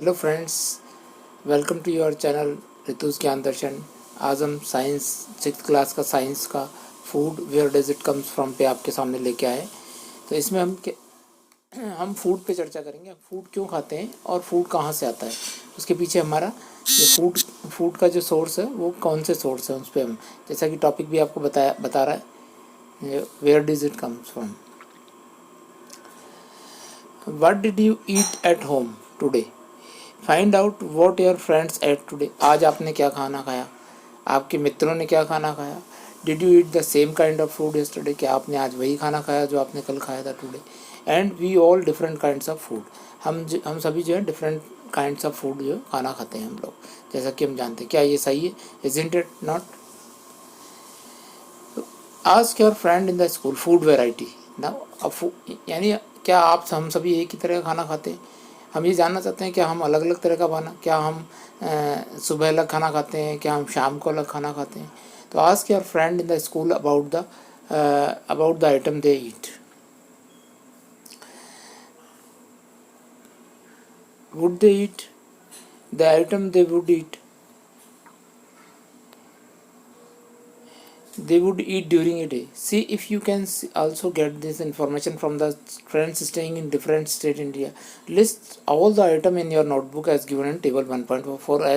Hello friends, welcome to your channel Rituj Gyan Darshan. आज हम science 6th class का साइंस का food where does it comes from पे आपके सामने लेके आए। तो इसमें हम फूड पे चर्चा करेंगे। फूड क्यों खाते हैं और फूड कहाँ से आता है, उसके पीछे हमारा जो फूड का जो सोर्स है वो कौन से सोर्स है, उस पर हम जैसा कि टॉपिक भी आपको बता रहा है, where does it comes from. What did you eat at home today? Find out what your friends ate today. आज आपने क्या खाना खाया, आपके मित्रों ने क्या खाना खाया। Did you eat the same kind of food yesterday, क्या आपने आज वही खाना खाया जो आपने कल खाया था today. And we all different kinds of food. हम सभी जो है डिफरेंट काइंड्स ऑफ फूड जो खाना खाते हैं हम लोग, जैसा कि हम जानते हैं। क्या ये सही है? Isn't it not? Ask your friend in the school food variety. ना यानी क्या आप हम सभी एक ही तरह का खाना खाते हैं? हम ये जानना चाहते हैं क्या हम अलग अलग तरह का खाना, क्या हम सुबह अलग खाना खाते हैं, क्या हम शाम को अलग खाना खाते हैं। तो ask your friend in the school about the item they eat. Would they eat the item they would eat, they would eat during a day. See if you can also get this information from the friends staying in different state India. List all the item in your notebook as given in table 1.4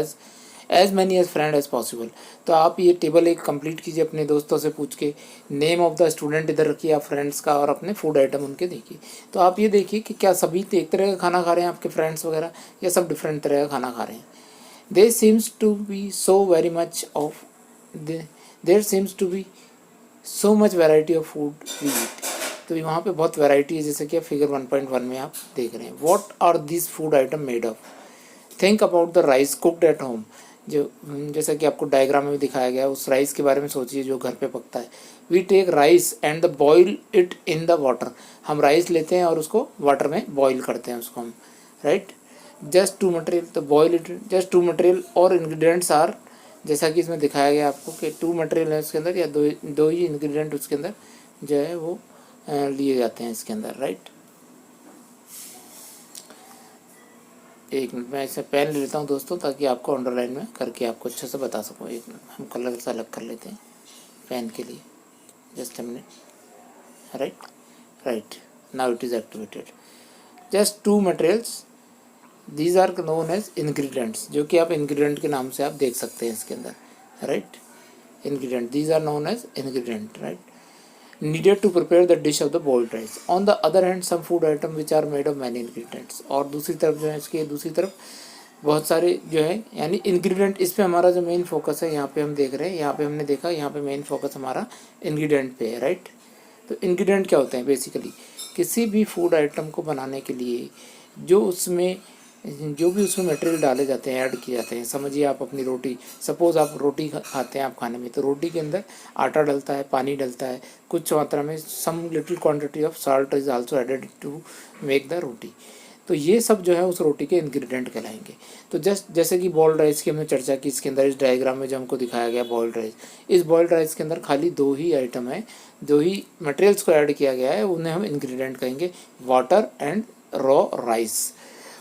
as many as friend as possible. तो आप ये table एक complete कीजिए अपने दोस्तों से पूछ के। नेम ऑफ द स्टूडेंट इधर रखिए आप फ्रेंड्स का, और अपने फूड आइटम उनके देखिए। तो आप ये देखिए कि क्या सभी एक तरह का खाना खा रहे हैं आपके फ्रेंड्स वगैरह, या सब डिफरेंट तरह का खाना खा रहे हैं। There seems to be so very much of the, there seems to be so much variety of food we eat. तो वहाँ पे बहुत वैरायटी है, जैसे कि फिगर 1.1 में आप देख रहे हैं। What are this food item made of? Think about the rice cooked at home. जो जैसा कि आपको डायग्राम में भी दिखाया गया है, उस राइस के बारे में सोचिए जो घर पे पकता है। We take rice and the boil it in the water. हम राइस लेते हैं और उसको वाटर में बॉयल करते हैं उसको हम, राइट। जस्ट टू मटेरियल, तो boil it. Just two material और इंग्रेडिएंट्स आर, जैसा कि इसमें दिखाया गया आपको कि 2 मटेरियल है उसके अंदर, या दो ही इंग्रेडिएंट उसके अंदर जो है वो लिए जाते हैं इसके अंदर, राइट। एक मिनट मैं इसे पेन ले लेता हूँ दोस्तों, ताकि आपको अंडरलाइन में करके आपको अच्छे से बता सकूँ। एक मिनट हम कलर से अलग कर लेते हैं पेन के लिए। Just a minute, right right. Now it is activated. Just 2 materials, these are known as ingredients, जो कि आप इंग्रेडिएंट के नाम से आप देख सकते हैं इसके अंदर, right. ingredient, these are known as ingredient, right, needed to prepare the dish of the boiled rice. On the other hand, some food item which are made of many ingredients. और दूसरी तरफ जो है इसके दूसरी तरफ बहुत सारे जो है यानी इंग्रेडिएंट। इस पे हमारा जो मेन फोकस है, यहाँ पे हम देख रहे हैं, यहाँ पे हमने देखा, यहाँ पे मेन फोकस हमारा इंग्रेडिएंट पे है, राइट। तो इंग्रेडिएंट क्या होते हैं? बेसिकली किसी भी फूड आइटम को बनाने के लिए जो भी उसमें मटेरियल डाले जाते हैं, ऐड किए जाते हैं। समझिए आप अपनी रोटी, सपोज़ आप रोटी खाते हैं आप खाने में, तो रोटी के अंदर आटा डलता है, पानी डलता है, कुछ मात्रा में some little quantity of salt is also added to make the roti. तो ये सब जो है उस रोटी के इंग्रेडिएंट कहलाएंगे। तो जैसे कि बॉइल्ड राइस की हमने चर्चा की, इसके अंदर इस डायग्राम में जो हमको दिखाया गया बॉइल्ड राइस, इस बॉइल्ड राइस के अंदर खाली 2 ही आइटम है, 2 ही मटेरियल्स को ऐड किया गया है, उन्हें हम इंग्रेडिएंट कहेंगे, water and raw rice.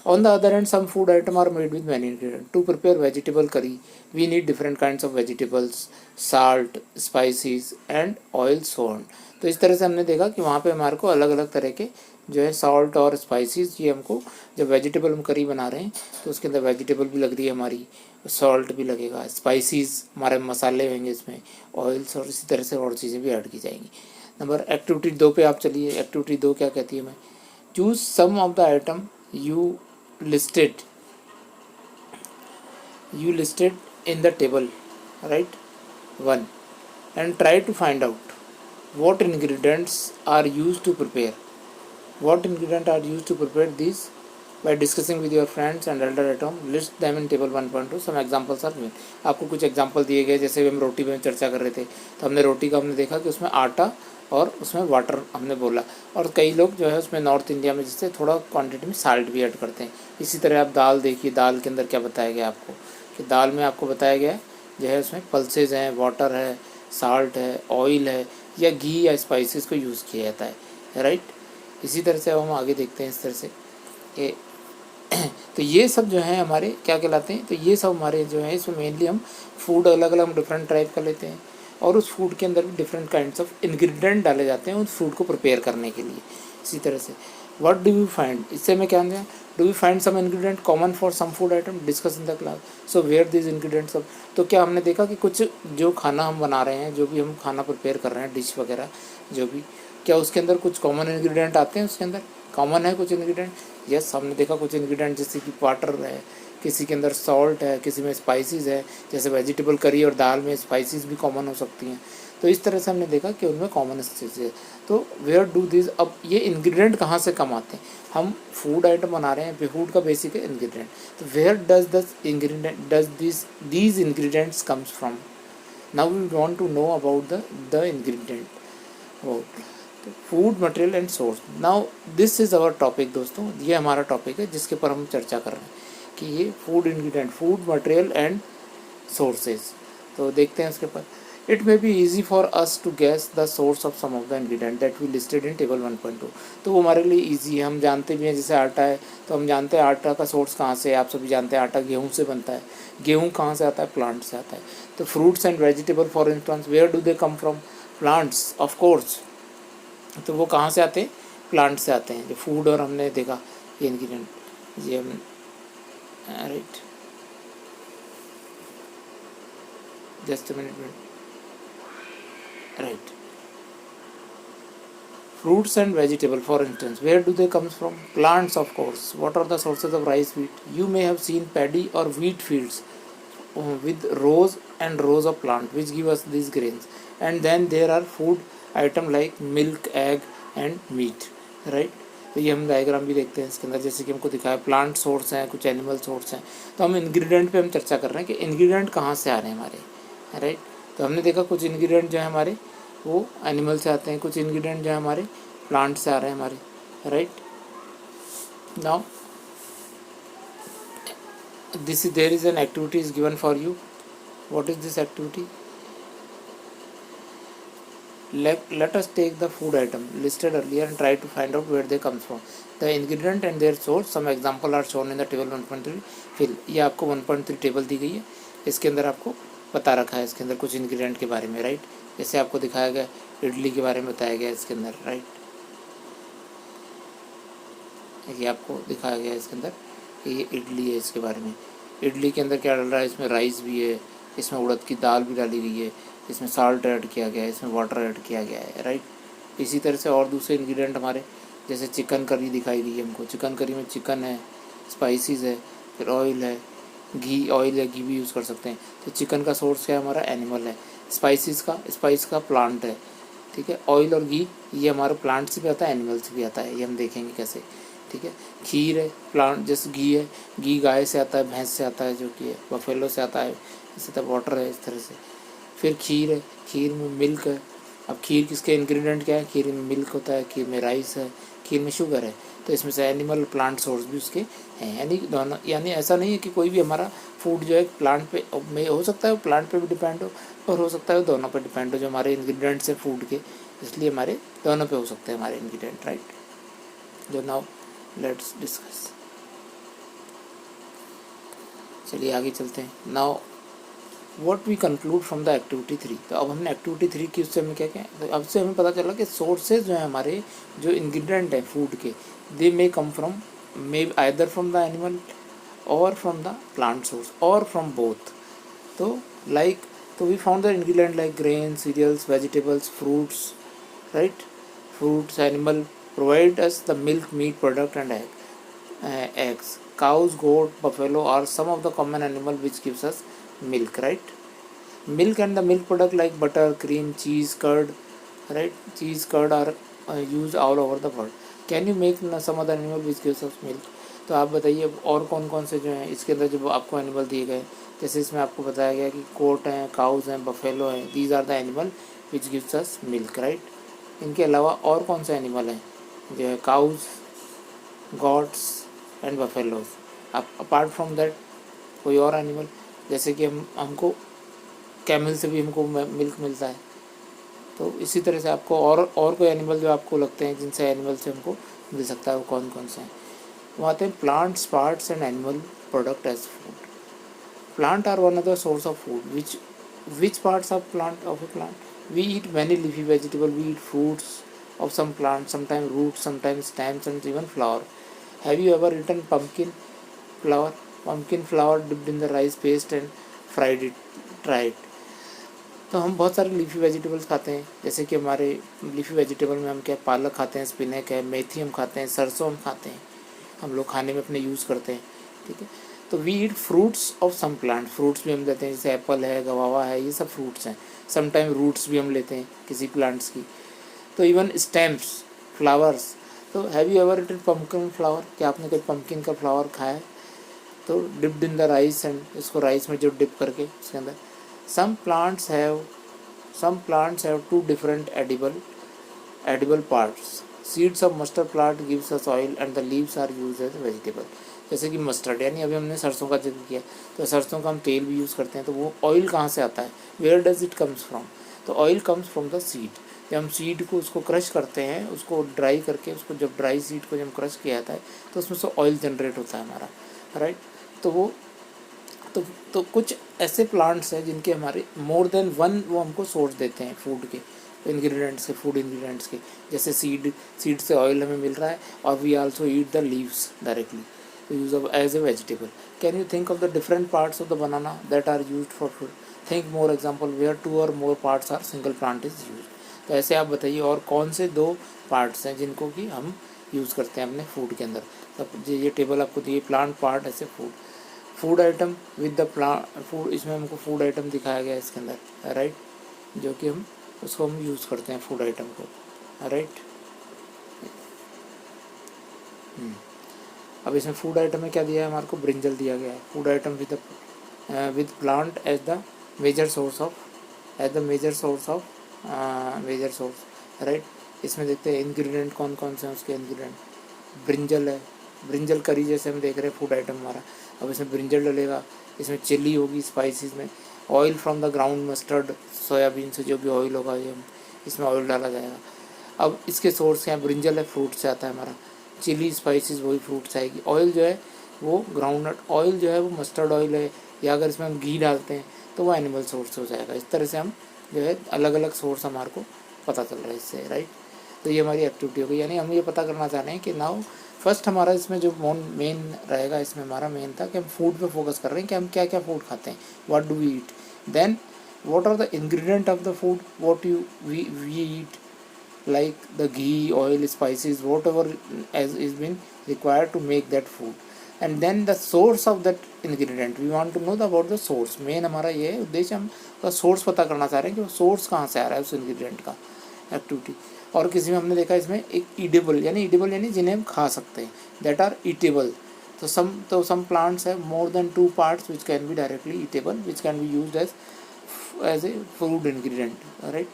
On the other hand, some food items are made with many ingredients. To prepare vegetable curry, we need different kinds of vegetables, salt, spices and oil, so on. तो इस तरह से हमने देखा कि वहाँ पे हमारे को अलग अलग तरह के जो है सॉल्ट और स्पाइसेस, ये हमको जब वेजिटेबल हम करी बना रहे हैं तो उसके अंदर वेजिटेबल भी लग रही है हमारी, सॉल्ट भी लगेगा, स्पाइसेस हमारे मसाले होंगे इसमें, ऑयल्स, और इसी तरह से और चीज़ें भी ऐड की जाएंगी। नंबर एक्टिविटी 2 पे आप चलिए। एक्टिविटी 2 क्या कहती है? मैं choose some of the item you listed in the table, right, 1, and try to find out what ingredients are used to prepare these by discussing with your friends and elder at home. List them in table 1.2. some examples are given. आपको कुछ example दिए गए, जैसे हम रोटी में चर्चा कर रहे थे, तो हमने रोटी का हमने देखा कि उसमें आटा और उसमें वाटर हमने बोला, और कई लोग जो है उसमें नॉर्थ इंडिया में जैसे थोड़ा क्वांटिटी में साल्ट भी ऐड करते हैं। इसी तरह आप दाल देखिए, दाल के अंदर क्या बताया गया आपको कि दाल में आपको बताया गया है जो है उसमें पल्सेज हैं, वाटर है, साल्ट है, ऑयल है, या घी या स्पाइसेस को यूज़ किया जाता है, राइट। इसी तरह से अब हम आगे देखते हैं इस तरह से कि तो ये सब जो है हमारे क्या कहलाते हैं, तो ये सब हमारे जो है इसमें मेनली हम फूड अलग अलग डिफरेंट टाइप का लेते हैं और उस फूड के अंदर भी डिफरेंट काइंड्स ऑफ इंग्रेडिएंट डाले जाते हैं उस फूड को प्रिपेयर करने के लिए। इसी तरह से व्हाट डू यू फाइंड, इससे मैं क्या समझा, do you find some ingredient common for some food item discuss in the class, so where this ingredients सब। तो क्या हमने देखा कि कुछ जो खाना हम बना रहे हैं, जो भी हम खाना प्रिपेयर कर रहे हैं, डिश वगैरह जो भी, क्या उसके अंदर कुछ कॉमन इंग्रेडिएंट आते हैं, उसके अंदर कॉमन है कुछ इंग्रेडिएंट। यस, हमने देखा कुछ इंग्रेडिएंट जैसे कि वाटर है, किसी के अंदर सॉल्ट है, किसी में स्पाइसेस है, जैसे वेजिटेबल करी और दाल में स्पाइसेस भी कॉमन हो सकती हैं। तो इस तरह से हमने देखा कि उनमें कॉमन चीज़ें है। तो वेयर डू दिस, अब ये इंग्रेडिएंट कहाँ से कम आते हैं, हम फूड आइटम बना रहे हैं, फूड का बेसिक है इंग्रेडिएंट, तो where does this ingredient does these ingredients comes from. Now we want to know about the ingredient, food material and source. Now this is our topic दोस्तों, ये हमारा topic है जिसके पर हम चर्चा कर रहे हैं कि ये food ingredient, food material and sources. तो देखते हैं उसके पर। It may be easy for us to guess the source of some of the ingredient that we listed in table 1.2। तो वो हमारे लिए ईजी है, हम जानते भी हैं। जैसे आटा है तो हम जानते हैं आटा का सोर्स कहाँ से है, आप सभी जानते हैं आटा गेहूँ से बनता है। गेहूँ कहाँ से आता है, प्लांट से आता है। तो fruits and vegetable for instance, where do they come from, plants of course. तो वो कहाँ से आते हैं, प्लांट से आते हैं। जो फूड और हमने देखा ये इंग्रेडिएंट, ये हम right, just minute right. Fruits and vegetable, for instance, where do they come from? Plants, of course. What are the sources of rice, wheat? You may have seen paddy or wheat fields with rows and rows of plant which give us these grains. And then there are food item like milk, egg and meat, right? तो ये हम diagram भी देखते हैं इसके अंदर, जैसे कि हमको दिखाया प्लांट सोर्स हैं, कुछ एनिमल सोर्स हैं। तो हम इंग्रेडिएंट पे हम चर्चा कर रहे हैं कि इंग्रेडिएंट कहाँ से आ रहे हैं हमारे, राइट। तो हमने देखा कुछ इंग्रेडिएंट जो है हमारे वो एनिमल से आते हैं, कुछ इंग्रेडिएंट जो है हमारे प्लांट से आ रहे हैं हमारे, right. Now this is, there is an activity is given for you. What is this activity? Let us take the food item listed earlier and try to find out where they come from, the ingredient and their source. Some example are shown in the table 1.3 fill। ये आपको 1.3 table दी गई है, इसके अंदर आपको बता रखा है इसके अंदर कुछ इंग्रेडिएंट के बारे में, राइट। जैसे आपको दिखाया गया इडली के बारे में बताया गया इसके अंदर, राइट। ये आपको दिखाया गया इसके अंदर कि ये इडली है, इसके बारे में। इडली के अंदर क्या डाल रहा है, इसमें राइस भी है, इसमें उड़द की दाल भी डाली गई है, इसमें साल्ट ऐड किया गया है, इसमें वाटर ऐड किया गया है, राइट। इसी तरह से और दूसरे इंग्रेडिएंट हमारे, जैसे चिकन करी दिखाई गई है हमको। चिकन करी में चिकन है, स्पाइसेस है, फिर ऑयल है, घी, ऑयल या घी भी यूज़ कर सकते हैं। तो चिकन का सोर्स क्या है हमारा, एनिमल है। स्पाइस का प्लांट है, ठीक है। ऑयल और घी ये हमारे प्लांट से भी आता है, एनिमल से भी आता है, ये हम देखेंगे कैसे, ठीक है। खीर है, प्लांट जैसे घी है, घी गाय से आता है, भैंस से आता है, जो कि है बफेलो से आता है, इसी तरह वाटर है, इस तरह से। फिर खीर है, खीर में मिल्क है। अब खीर किसके इंग्रेडिएंट क्या है, खीर में मिल्क होता है, खीर में राइस है, खीर में शुगर है। तो इसमें से एनिमल प्लांट सोर्स भी उसके हैं, यानी दोनों, यानी ऐसा नहीं है कि कोई भी हमारा फूड जो है प्लांट पे में हो सकता है, वो प्लांट पे भी डिपेंड हो, और हो सकता है वो दोनों पे डिपेंड हो, जो हमारे इंग्रेडिएंट्स हैं फूड के, इसलिए हमारे दोनों पे हो सकते हैं हमारे इंग्रेडिएंट, राइट। जो नाउ लेट्स डिस्कस, चलिए आगे चलते हैं। Now what we conclude from the activity 3। तो अब हमने एक्टिविटी 3 की, उससे हमें क्या क्या, तो अब से हमें पता चला कि सोर्सेज जो है हमारे, जो इंग्रेडिएंट है फूड के, they may come from, may either from the animal or from the plant source or from both. तो लाइक, तो we found the ingredient like grain, cereals, vegetables, fruits, right. Fruits, animal provide us the milk, meat product and eggs. Cows, goat, buffalo are some of the common animal which gives us milk, right. Milk and the milk product like butter, cream, cheese, curd, right. Cheese, curd are used all over the world. Can you make some other animal which gives us milk? तो आप बताइए और कौन कौन से जो हैं इसके अंदर जो आपको एनिमल दिए गए। जैसे इसमें आपको बताया गया कि गोट हैं, काउज हैं, बफेलो हैं, these are the animal which gives us milk, right. इनके अलावा और कौन से एनिमल हैं, जो है cows, goats and buffaloes. Apart from that कोई और एनिमल, जैसे कि हमको कैमल से भी हमको मिल्क मिलता है। तो इसी तरह से आपको और कोई एनिमल जो आपको लगते हैं जिनसे एनिमल से हमको मिल सकता है, वो कौन कौन से हैं। वो आते हैं plants parts and animal product as food. Plant are one of the source of food. Which parts of a plant? We eat many leafy vegetables. We eat fruits of some plants, sometimes roots, sometimes stems, and even flower. Have you ever eaten pumpkin flour? Pumpkin flour dipped in the rice paste and fried it, tried. तो हम बहुत सारे leafy vegetables खाते हैं, जैसे कि हमारे leafy vegetable में हम क्या पालक खाते हैं, स्पिनच है, मेथी हम खाते हैं, सरसों हम खाते हैं, हम लोग खाने में अपने यूज़ करते हैं. ठीक है. तो we eat fruits of some plant. Fruits भी हम लेते हैं, जैसे एप्पल है, गवावा है, ये सब फ्रूट्स हैं. समटाइम रूट्स भी हम लेते हैं किसी प्लांट्स की. तो इवन स्टेम्स, फ्लावर्स. तो have you ever eaten pumpkin flower? क्या आपने कोई पम्पकिन का फ्लावर खाया है? तो dipped in the rice and इसको राइस में जो डिप करके उसके अंदर. Some plants have two different edible parts. Seeds of mustard plant gives us oil and the leaves are used as vegetable. जैसे कि मस्टर्ड, यानी अभी हमने सरसों का जिक्र किया, तो सरसों का हम तेल भी यूज़ करते हैं. तो वो ऑयल कहाँ से आता है? Where does it comes from? तो oil comes from the seed. जब हम सीड को उसको क्रश करते हैं, उसको ड्राई करके, उसको जब ड्राई सीड को जब क्रश किया जाता है तो उसमें से ऑयल जनरेट होता है हमारा, राइट. तो वो तो कुछ ऐसे प्लांट्स हैं जिनके हमारे मोर देन वन वो हमको सोर्स देते हैं फूड के इंग्रेडिएंट्स के, फूड इंग्रेडिएंट्स के. जैसे सीड से ऑयल हमें मिल रहा है, और we also eat the leaves directly use of as a vegetable. Can you think of the different parts of the banana that are used for food? Think more example where 2 or more parts are single plant is use. तो ऐसे आप बताइए और कौन से 2 parts हैं जिनको कि हम यूज़ करते हैं अपने फूड के अंदर. तब ये टेबल आपको दिए, प्लांट पार्ट ऐसे food item with the plant food. इसमें हमको फूड आइटम दिखाया गया है इसके अंदर, राइट, जो कि हम उसको हम यूज़ करते हैं फूड आइटम को, राइट. अब इसमें फूड आइटम में क्या दिया है हमारे को? ब्रिंजल दिया गया है. Food item with plant as the major source of right. इसमें देखते हैं इंग्रेडिएंट कौन कौन से हैं उसके इंग्रेडिएंट. ब्रिंजल है, ब्रिंजल करी जैसे हम देख रहे हैं फूड आइटम हमारा. अब इसमें ब्रिंजल डलेगा, इसमें चिली होगी, स्पाइसेस में oil from the ground mustard, soybean से जो भी ऑयल होगा ये इसमें ऑयल डाला जाएगा. अब इसके सोर्स क्या है? ब्रिंजल है, फ्रूट से आता है हमारा. चिली स्पाइसेस वही फ्रूट से आएगी. ऑयल जो है वो ग्राउंडनट ऑयल जो है वो मस्टर्ड ऑयल है, या अगर इसमें हम घी डालते हैं तो वो एनिमल सोर्स हो जाएगा. इस तरह से हम जो है अलग अलग सोर्स हमारे को पता चल रहा है इससे, राइट. तो ये हमारी एक्टिविटी हो गई, यानी हम ये पता करना चाह रहे हैं कि नाउ फर्स्ट हमारा इसमें जो मेन रहेगा, इसमें हमारा मेन था कि हम फूड पे फोकस कर रहे हैं कि हम क्या क्या फूड खाते हैं, what do we eat. Then what are the ingredient of the food, what we eat, like the ghee, oil, spices, whatever as is been required to make that food. And then the source of that ingredient, we want to know about the source. Main हमारा ये उद्देश्य, हम का source पता करना चाह रहे हैं कि वो सोर्स कहाँ से आ रहा है उस इंग्रेडिएंट का, एक्टिविटी. और किसी में हमने देखा इसमें एक ईडेबल यानी जिन्हें हम खा सकते हैं, दैट आर ईटेबल. तो सम प्लांट्स है more than 2 parts which can be directly eatable, which can be used as a food ingredient, right.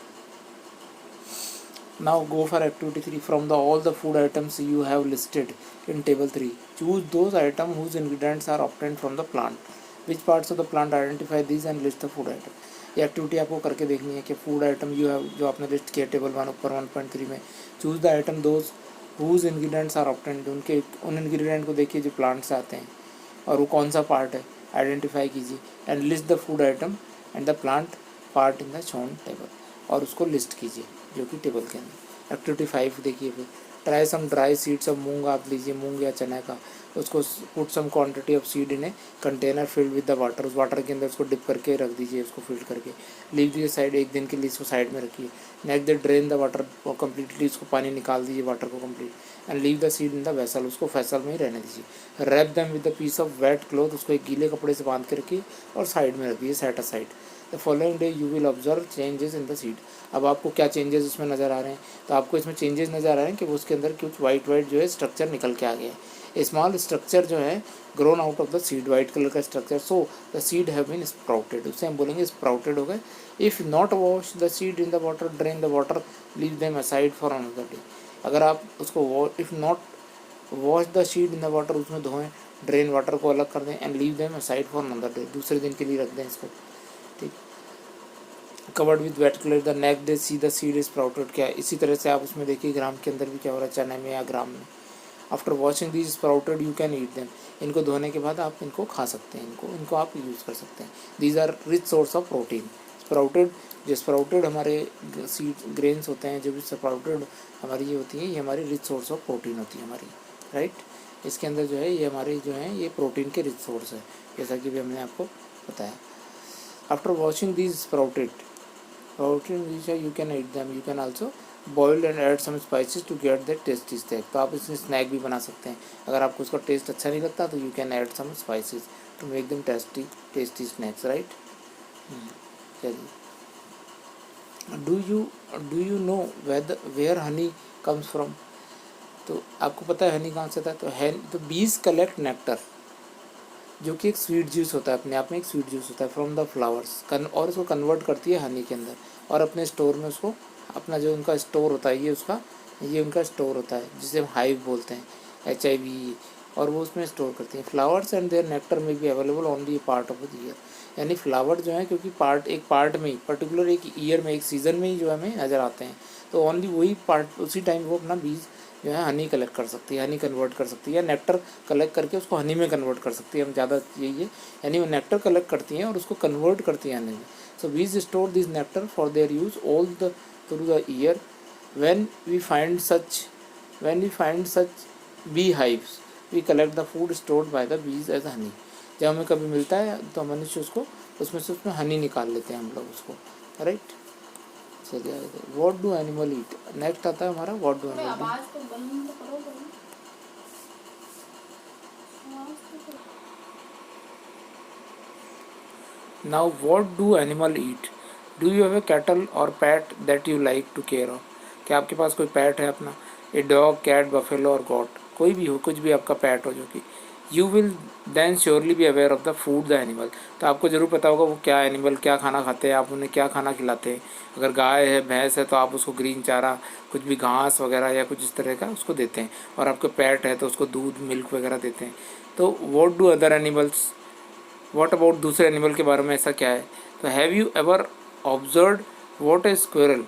Now go for activity 3. From all the food items you have listed in table 3, choose those items whose ingredients are obtained from the plant. Which parts of the plant? Identify these and list the food item. ये activity आपको करके देखनी है कि food item you have जो आपने list किया table 1 ऊपर 1.3 में. Choose the item those whose ingredients are obtained. उनके उन इंग्रेडिएंट को देखिए जो प्लांट से आते हैं और वो कौन सा पार्ट है, आइडेंटिफाई कीजिए. And list the food item and the plant part in the shown table, और उसको लिस्ट कीजिए जो कि टेबल के अंदर. एक्टिविटी 5 देखिए फिर. Try some dry seeds of moong. आप लीजिए मूंग या चने का, उसको put some quantity of seed in a container filled with the water. उस वाटर के अंदर उसको डिप करके रख दीजिए, उसको फिल्ड करके लीव दीजिए साइड. 1 दिन के लिए इसको साइड में रखिए. Next day drain the water completely, उसको पानी निकाल दीजिए वाटर को complete. And leave the seed in the vessel, उसको फैसल में ही रहने दीजिए. Wrap them with the piece of wet cloth, उसको एक गीले कपड़े से बांध के रखिए और साइड में रख दीजिए, set aside. The following day you will observe changes in the seed. अब आपको क्या चेंजेस उसमें नज़र आ रहे हैं? तो आपको इसमें चेंजेस नज़र आ रहे हैं कि वो उसके अंदर कुछ वाइट जो है स्ट्रक्चर निकल के आ गया है. स्मॉल स्ट्रक्चर जो है grown out of the seed, white colour का structure. So the seed have been sprouted, उससे हम बोलेंगे स्प्राउटेड हो गए. If not wash the seed in the water, drain the water, leave them aside for another day. अगर आप उसको if not wash the seed in the water, उसमें धोएं, ड्रेन वाटर को अलग कर दें. And leave them aside for another day, दूसरे दिन के लिए रख दें इसको, ठीक. Covered with weight colour. The next day see the seed is sprouted. क्या इसी तरह से आप उसमें देखिए ग्राम के अंदर भी क्या हो रहा है, चने में या ग्राम में. After washing these sprouted you can eat them, इनको धोने के बाद आप इनको खा सकते हैं, इनको आप यूज़ कर सकते हैं। These are rich source of protein. Sprouted, जो स्प्राउटेड हमारे सीड ग्रेन्स होते हैं, जो भी स्प्राउटेड हमारी ये होती है, ये हमारी रिच सोर्स ऑफ प्रोटीन होती है हमारी, राइट। इसके अंदर जो है ये हमारे जो है ये प्रोटीन के रिच सोर्स है, जैसा कि भी हमने आपको बताया। After washing these sprouted you can eat them, you can also boil and add some spices to get that tasty snack। तो आप इसमें स्नैक भी बना सकते हैं, अगर आपको उसका टेस्ट अच्छा नहीं लगता तो you can add some spices to make them tasty snacks, right. चलिए, do you know where honey comes from. तो आपको पता है हनी कहाँ से था, तो बीज कलेक्ट नेक्टर, जो कि एक स्वीट जूस होता है, अपने आप में एक स्वीट जूस होता है फ्रॉम द फ्लावर्स, और उसको कन्वर्ट करती है हनी के अंदर, और अपने स्टोर में उसको, अपना जो उनका स्टोर होता है ये उनका स्टोर होता है, जिसे हम हाइव बोलते हैं, HIV, और वो उसमें स्टोर करती हैं। फ्लावर्स एंड देयर नेक्टर में be available only part of the year, यानी फ्लावर जो है, क्योंकि एक पार्ट में ही, पर्टिकुलर एक ईयर में, एक सीज़न में ही जो हमें नज़र आते हैं, तो ओनली वही पार्ट, उसी टाइम वो अपना बीज जो है हनी कलेक्ट कर सकती है, हनी कन्वर्ट कर सकती है, या नेक्टर कलेक्ट करके उसको हनी में कन्वर्ट कर सकती है। हम ज़्यादा यही है, यानी वो नेक्टर कलेक्ट करती हैं और उसको कन्वर्ट करती हैं हनी में। So bees store this nectar for their use all the through the year. When we find such bee hives we collect the food stored by the bees as honey. जब हमें कभी मिलता है तो मनुष्य उसको उसमें हनी निकाल लेते हैं हम लोग उसको, राइट। चलिए, what do animal eat, next आता है हमारा what do animal. Now, what do animal eat? Do you have a cattle or pet that you like to care of? क्या आपके पास कोई पैट है अपना, ए डॉग, कैट, बफेलो और got, कोई भी हो, कुछ भी आपका पैट हो जो कि, you will then surely be aware of the food the animal. तो आपको ज़रूर पता होगा वो क्या एनिमल क्या खाना खाते हैं, आप उन्हें क्या खाना खिलाते हैं। अगर गाय है, भैंस है, तो आप उसको ग्रीन चारा, कुछ भी घास वगैरह या कुछ इस तरह का उसको देते हैं, और आपके पैट है तो उसको दूध, मिल्क वगैरह देते हैं। तो what do other animals, what about दूसरे एनिमल के बारे में ऐसा क्या है। तो have you ever observe what A squirrel,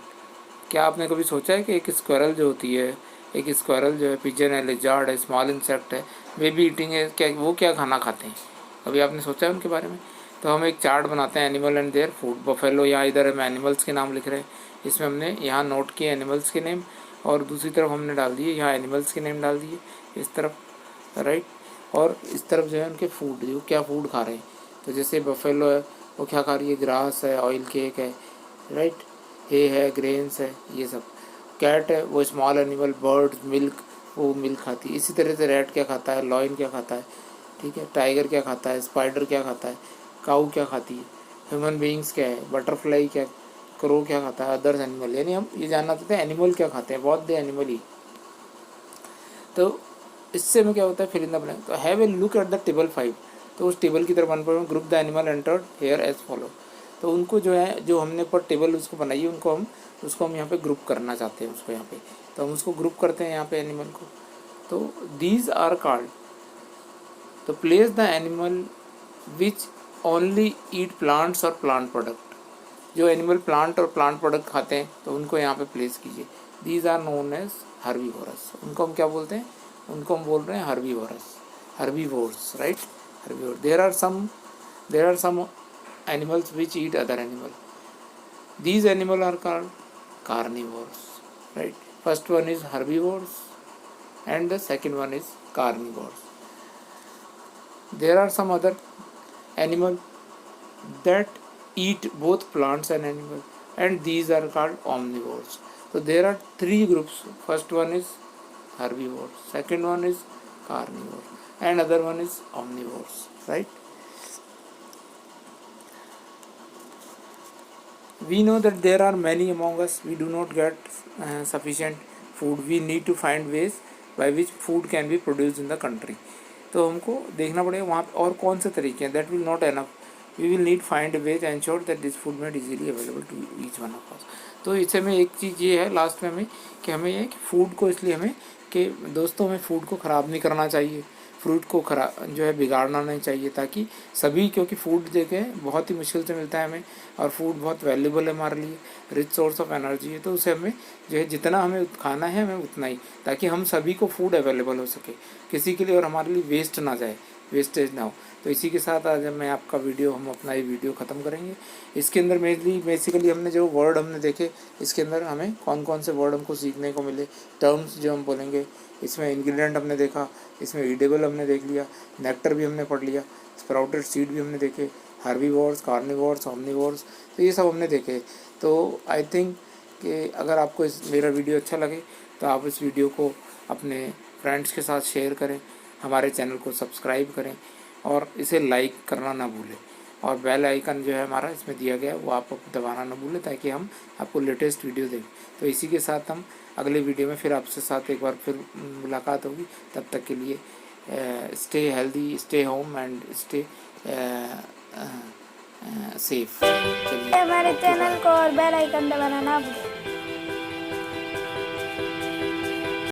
क्या आपने कभी सोचा है कि एक स्क्विरल जो होती है, एक स्क्विरल जो है, पिजन है, लिजार्ड है, स्मॉल इंसेक्ट है, बेबी ईटिंग है, क्या वो क्या खाना खाते हैं, कभी आपने सोचा है उनके बारे में। तो हम एक चार्ट बनाते हैं, animal and their food. Buffalo, यहाँ इधर हम एनिमल्स के नाम लिख रहे हैं, इसमें हमने यहाँ नोट किए एनिमल्स के नेम, और दूसरी तरफ हमने डाल दिए यहाँ एनिमल्स के नेम डाल दिए इस तरफ, राइट। और इस तरफ जो है उनके फूड, जो क्या फूड खा रहे हैं। तो जैसे बफेलो है, वो क्या खा रही है, ग्रास है, ऑयल केक है, राइट, हे है, ग्रेन्स है, ये सब। कैट है, वो स्मॉल एनिमल, बर्ड, मिल्क, वो मिल्क खाती है। इसी तरह से रैट क्या खाता है, लॉयन क्या खाता है, ठीक है, टाइगर क्या खाता है, स्पाइडर क्या खाता है, काऊ क्या खाती है, ह्यूमन बीइंग्स क्या है, बटरफ्लाई क्या, क्रो क्या खाता है, अदर्स एनिमल। यानी हम ये जानना चाहते हैं एनिमल क्या खाते हैं, व्हाट द एनिमल ईट। तो इससे में क्या होता है, फिल इन द ब्लैंक। तो have a look at the table 5, तो उस टेबल की तरफ 1 पर group the animal entered here as follow. तो उनको जो है, जो हमने पर टेबल उसको बनाई है, उसको हम यहाँ पे ग्रुप करना चाहते हैं उसको यहाँ पे, तो हम उसको ग्रुप करते हैं यहाँ पे एनिमल को। तो दीज आर कॉल्ड, तो place the animal which only eat plants और प्लांट प्रोडक्ट, जो एनिमल प्लांट और प्लांट प्रोडक्ट खाते हैं तो उनको यहाँ पे प्लेस कीजिए। These are known as herbivores, उनको हम क्या बोलते हैं, उनको हम बोल रहे हैं herbivores, right, herbivore. There are some animals which eat other animal. These animal are called carnivores, right. First one is herbivores and the second one is carnivores. There are some other animal that eat both plants and animal, and these are called omnivores. So there are 3 groups. First one is herbivores, second one is carnivore, and other one is omnivores, right. We know that there are many among us we do not get sufficient food. We need to find ways by which food can be produced in the country. तो हमको देखना पड़ेगा वहाँ पे और कौन से तरीके हैं, that will not enough. We will need find a way to ensure that this food made easily available to each one of us. तो इससे में एक चीज़ ये है लास्ट में हमें कि हमें ये कि फ़ूड को इसलिए हमें कि दोस्तों हमें फ़ूड को ख़राब नहीं करना चाहिए, फ्रूट को जो है बिगाड़ना नहीं चाहिए, ताकि सभी, क्योंकि फूड देखें बहुत ही मुश्किल से मिलता है हमें, और फूड बहुत वैल्यूबल है हमारे लिए, रिच सोर्स ऑफ एनर्जी है, तो उसे हमें जो है जितना हमें खाना है हमें उतना ही, ताकि हम सभी को फूड अवेलेबल हो सके किसी के लिए, और हमारे लिए वेस्ट ना जाए, वेस्टेज ना हो। तो इसी के साथ आज मैं आपका हम अपना ये वीडियो ख़त्म करेंगे। इसके अंदर बेसिकली हमने जो वर्ड हमने देखे, इसके अंदर हमें कौन कौन से वर्ड हमको सीखने को मिले, टर्म्स जो हम बोलेंगे, इसमें इंग्रेडिएंट हमने देखा, इसमें ईडेबल हमने देख लिया, नेक्टर भी हमने पढ़ लिया, स्प्राउटेड सीड भी हमने देखे, हार्बीवोर्स, कार्निवोर्स, ओमनीवोर्स, तो ये सब हमने देखे। तो आई थिंक कि अगर आपको मेरा वीडियो अच्छा लगे तो आप इस वीडियो को अपने फ्रेंड्स के साथ शेयर करें, हमारे चैनल को सब्सक्राइब करें, और इसे लाइक करना ना भूलें, और बेल आइकन जो है हमारा इसमें दिया गया है वो आप दबाना ना भूलें, ताकि हम आपको लेटेस्ट वीडियो दें। तो इसी के साथ हम अगले वीडियो में फिर आपसे साथ एक बार फिर मुलाकात होगी। तब तक के लिए stay healthy, stay home and stay safe. चलिए, हमारे चैनल को और बेल आइकन दबाना ना भूलें।